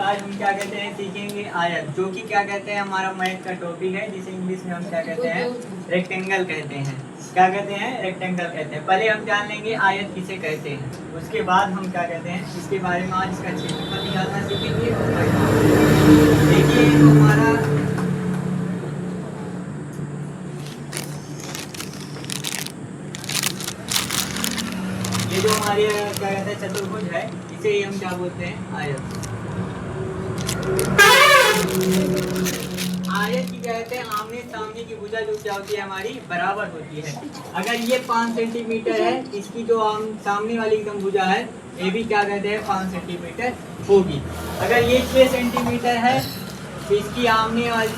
आज हम क्या कहते हैं सीखेंगे आयत, जो कि क्या कहते हैं हमारा मैथ का टॉपिक है, जिसे इंग्लिश में हम क्या कहते हैं रेक्टेंगल कहते हैं। क्या कहते हैं? रेक्टेंगल कहते हैं। पहले हम जान लेंगे आयत किसे कहते हैं, उसके बाद हम क्या कहते हैं इसके बारे में आज इसका क्षेत्रफल निकालना सीखेंगे। देखिए तो हमारा ये जो हमारे क्या कहते हैं चतुर्भुज है, इसे ही हम क्या बोलते हैं आयत। आयत की कहते हैं आमने सामने की भुजा जो क्या होती है हमारी बराबर होती है। अगर ये 5 सेंटीमीटर है, इसकी जो सामने वाली एकदम भुजा है ये भी क्या कहते हैं 5 सेंटीमीटर होगी। अगर ये 6 सेंटीमीटर है तो इसकी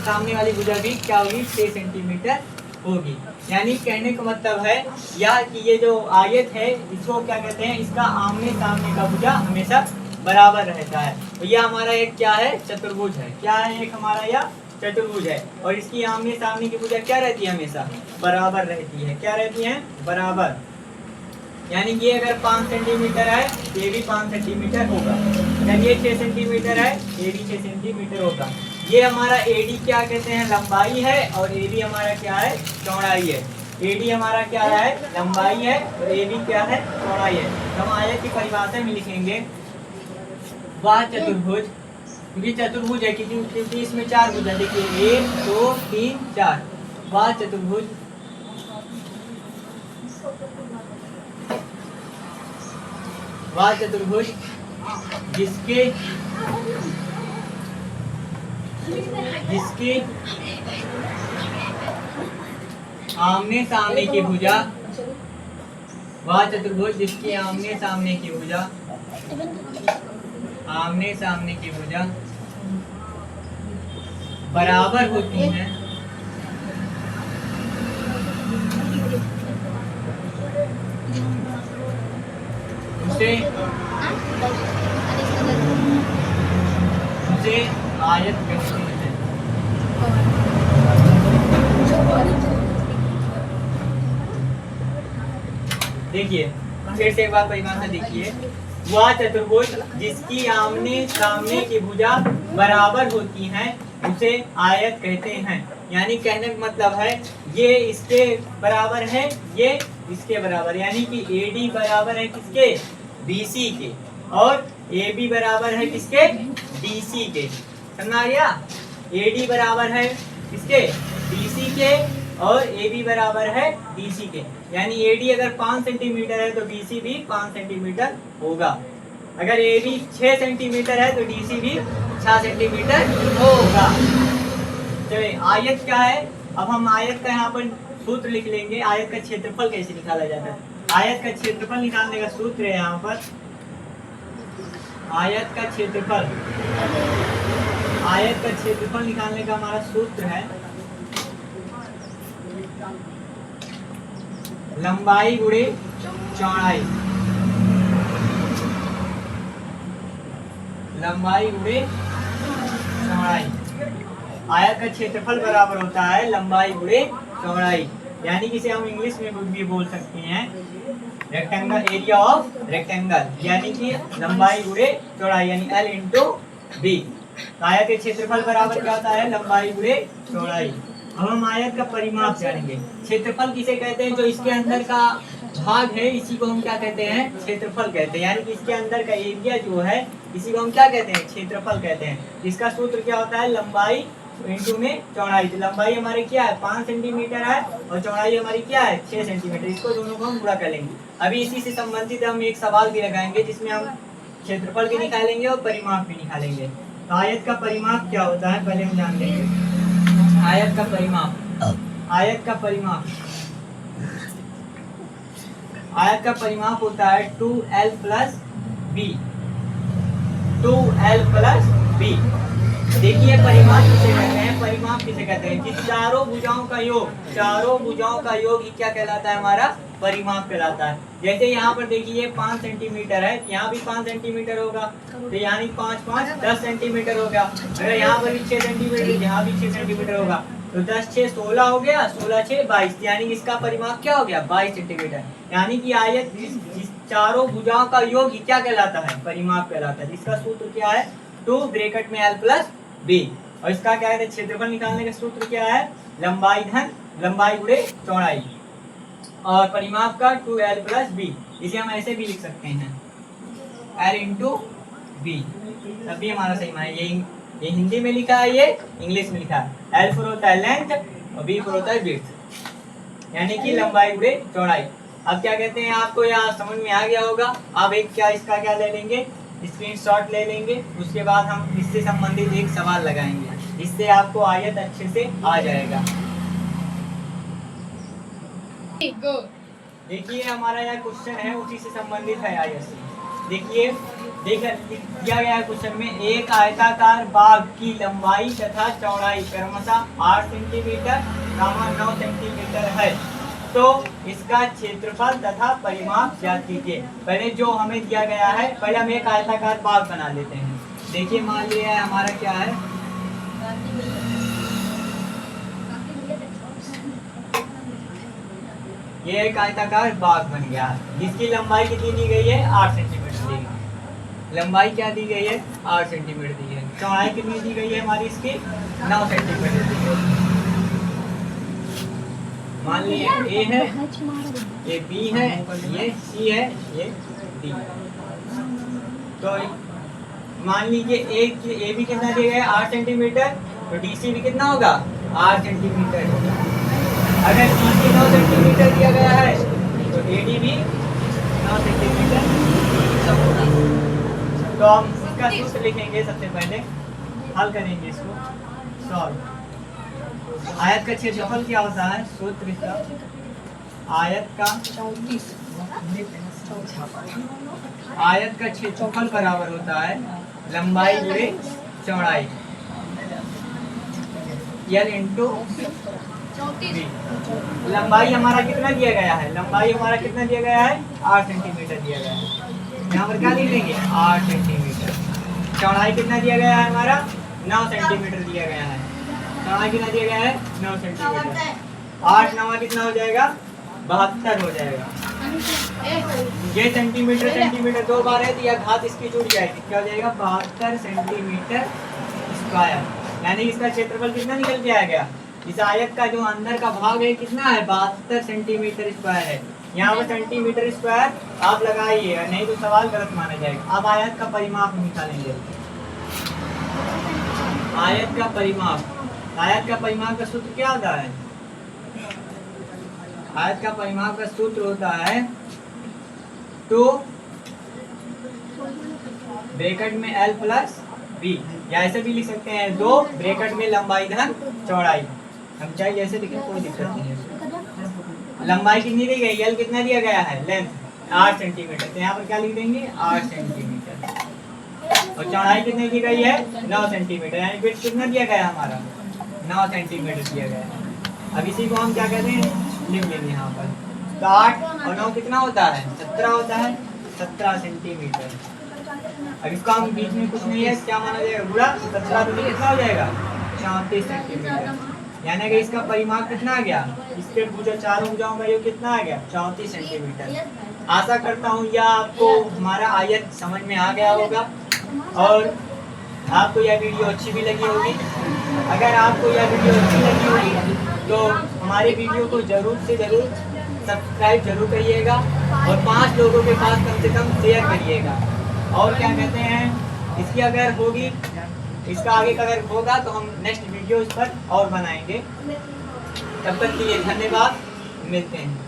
सामने वाली भुजा भी क्या होगी 6 सेंटीमीटर होगी। यानी कहने का मतलब है या कि ये जो आयत है इसको क्या कहते हैं, इसका आमने सामने का भुजा हमेशा बराबर रहता है। तो यह हमारा एक क्या है चतुर्भुज है। क्या है? एक हमारा यह चतुर्भुज है और इसकी आमने सामने की भुजा क्या रहती है हमेशा बराबर रहती है। क्या रहती है? बराबर। यानी कि अगर 5 सेंटीमीटर है ये भी 5 सेंटीमीटर होगा। अगर ये 6 सेंटीमीटर है ये भी 6 सेंटीमीटर होगा। ये हमारा एडी क्या कहते हैं लंबाई है और ए बी हमारा क्या है चौड़ाई है। एडी हमारा क्या है लंबाई है और ए बी क्या है चौड़ाई है। तो हम आयत की परिभाषा में लिखेंगे वह चतुर्भुज, क्योंकि चतुर्भुज है क्योंकि इसमें 4 भुजा। देखिए 1 2 3 4। वह चतुर्भुज जिसके आमने सामने की भुजा, वह चतुर्भुज जिसकी आमने सामने की भुजा बराबर होती हैं, उसे आयत कहते हैं। देखिए फिर से एक बार परिभाषा देखिए, वह चतुर्भुज जिसकी आमने सामने की भुजा बराबर होती हैं उसे आयत कहते हैं। यानी कहने का मतलब है ये इसके बराबर है, ये इसके बराबर, यानी कि AD बराबर है किसके BC के और AB बराबर है किसके DC के। समझ आ गया? AD बराबर है किसके BC के और AB बराबर है DC के। यानी AD अगर 5 सेंटीमीटर है तो BC भी 5 सेंटीमीटर होगा। अगर AB 6 सेंटीमीटर है तो DC भी 6 सेंटीमीटर होगा। चलिए आयत क्या है, अब हम आयत का यहाँ पर सूत्र लिख लेंगे। आयत का क्षेत्रफल कैसे निकाला जाता है? आयत का क्षेत्रफल निकालने का सूत्र है यहाँ पर आयत का क्षेत्रफल निकालने का हमारा सूत्र है लंबाई गुणे चौड़ाई। आयत का क्षेत्रफल बराबर होता है लंबाई गुणे चौड़ाई। यानी कि इसे हम इंग्लिश में भी बोल सकते हैं रेक्टेंगल, एरिया ऑफ रेक्टेंगल, यानी कि लंबाई गुणे चौड़ाई, यानी L इंटू B। आयत के क्षेत्रफल बराबर क्या होता है लंबाई गुणे चौड़ाई। अब हम आयत का परिमाप जानेंगे। क्षेत्रफल किसे कहते हैं? जो इसके अंदर का भाग है इसी को हम क्या कहते हैं क्षेत्रफल कहते हैं। यानी कि इसके अंदर का एरिया जो है इसी को हम क्या कहते हैं क्षेत्रफल कहते हैं। इसका सूत्र क्या होता है लंबाई इंटू में चौड़ाई। तो लंबाई हमारी क्या है 5 सेंटीमीटर है और चौड़ाई हमारी क्या है 6 सेंटीमीटर। इसको दोनों को हम गुणा कर लेंगे। अभी इसी से संबंधित हम एक सवाल भी लगाएंगे जिसमें हम क्षेत्रफल भी निकालेंगे और परिमाप भी निकालेंगे। तो आयत का परिमाप क्या होता है पहले हम जान लेंगे। आयत का परिमाप होता है 2L प्लस B। देखिए परिमाप किसे कहते हैं कि चारों भुजाओं का योग ही क्या कहलाता है हमारा परिमाप कहलाता है। जैसे यहाँ पर देखिए 5 सेंटीमीटर है, यहाँ भी 5 सेंटीमीटर होगा तो यानी 5 5 10 सेंटीमीटर हो गया। अगर यहाँ पर भी 6 सेंटीमीटर यहाँ भी 6 सेंटीमीटर होगा तो 10 6 16 हो गया, 16 6 22, यानी इसका परिमाप क्या हो गया 22 सेंटीमीटर। यानी कि आयत जिस चारों भुजाओं का योग क्या कहलाता है परिमाप कहलाता है। जिसका सूत्र क्या है टू ब्रैकेट में l प्लस b। और इसका क्या है, क्षेत्रफल निकालने का सूत्र क्या है, लंबाई धन लंबाई गुणे चौड़ाई, और परिमाप का 2l प्लस b। इसे हम ऐसे भी लिख सकते हैं l इंटू b। तभी हमारा सही मान है। ये हिंदी में लिखा है, ये इंग्लिश में लिखा है। l फॉर होता है लेंथ और b फॉर होता है विड्थ, यानी कि लंबाई गुणे चौड़ाई। अब क्या कहते हैं, आपको यहाँ समझ में आ गया होगा। अब एक क्या इसका क्या ले लेंगे, स्क्रीनशॉट ले लेंगे, उसके बाद हम इससे संबंधित एक सवाल लगाएंगे, इससे आपको आयत अच्छे से आ जाएगा। देखिए हमारा यह क्वेश्चन है, उसी से संबंधित है आयत से। देखिए दिया गया है क्वेश्चन में, एक आयताकार बाग की लंबाई तथा चौड़ाई क्रमशः 8 सेंटीमीटर 9 सेंटीमीटर है, तो इसका क्षेत्रफल तथा परिमाप ज्ञात कीजिए। पहले जो हमें दिया गया है, पहले हम एक आयताकार बाग बना लेते हैं। देखिए मान लिया है हमारा क्या है, ये एक आयताकार बाग बन गया, जिसकी लंबाई कितनी दी गई है, 8 सेंटीमीटर दी गई। लंबाई क्या दी गई है, 8 सेंटीमीटर दी है। चौड़ाई कितनी दी गई है हमारी, इसकी 9 सेंटीमीटर दी गई। मान लीजिए ए है, ये बी है, ये सी है, ये डी। तो मान लीजिए ए भी कितना दिया गया है, 8 सेंटीमीटर, तो डी सी भी कितना होगा, 8 सेंटीमीटर होगा। अगर डी सी 9 सेंटीमीटर दिया गया है, तो ए डी भी 9 सेंटीमीटर होगा। तो हम इसका सूत्र लिखेंगे, सबसे पहले हल करेंगे इसको, सॉल्व। आयत का क्षेत्रफल क्या होता है, सूत्र इसका, आयत का क्षेत्रफल बराबर होता है लंबाई गुणे चौड़ाई, l इंटू b। लंबाई हमारा कितना दिया गया है, लंबाई हमारा कितना दिया गया है, 8 सेंटीमीटर दिया गया है। यहाँ पर क्या लिख देंगे, 8 सेंटीमीटर। चौड़ाई कितना दिया गया है हमारा, 9 सेंटीमीटर दिया गया है। चौड़ाई कितना दिया गया है, 9 सेंटीमीटर। 8 9 कितना हो जाएगा, 72 हो जाएगा। ये सेंटीमीटर दो बार है, तो यह घात इसकी जुड़ जाएगी, क्या हो जाएगा, 72 सेंटीमीटर स्क्वायर। यानी इसका क्षेत्रफल कितना निकल के आ गया, इस आयत का जो अंदर का भाग है कितना है, 72 सेंटीमीटर स्क्वायर है। यहाँ पर सेंटीमीटर स्क्वायर आप लगाइए, नहीं तो सवाल गलत माना जाएगा। अब आयत का परिमाप निकालेंगे, आयत का परिमाप। आयत का परिमाप का सूत्र क्या होता है, आयत का परिमाप का सूत्र होता है 2 ब्रैकेट में l प्लस b, या ऐसे भी लिख सकते हैं 2 ब्रैकेट में लंबाई धन चौड़ाई। हम चाहे जैसे लिखें, कोई दिक्कत नहीं है। लंबाई कितनी दी गई, l कितना दिया गया है, लेंथ 8 सेंटीमीटर, तो यहाँ पर क्या लिख देंगे, 8 सेंटीमीटर। और चौड़ाई कितनी दी गई है, 9 सेंटीमीटर, यानी विड्थ कितना दिया गया है हमारा, 9 सेंटीमीटर दिया गया है। अब इसी को हम क्या कहते हैं, लिख लेंगे यहाँ पर। तो 8 और 9 कितना होता है, 17 होता है, 17 सेंटीमीटर। अब इसका हम बीच में कुछ नहीं है, क्या माना जाएगा, गुणा 17 तो कितना हो जाएगा, 34 सेंटीमीटर। यानी कि इसका परिमाप कितना आ गया, इसके भुजा 4 भुजाओं का योग कितना आ गया, 34 सेंटीमीटर। आशा करता हूँ यह आपको हमारा आयत समझ में आ गया होगा, और आपको यह वीडियो अच्छी भी लगी होगी। अगर आपको यह वीडियो अच्छी लगी होगी तो हमारे वीडियो को जरूर से जरूर सब्सक्राइब जरूर करिएगा, और 5 लोगों के पास कम से कम शेयर करिएगा। और क्या कहते हैं, इसकी अगर होगी, इसका आगे का अगर होगा तो हम नेक्स्ट वीडियो इस पर और बनाएंगे। तब तक के लिए धन्यवाद, मिलते हैं।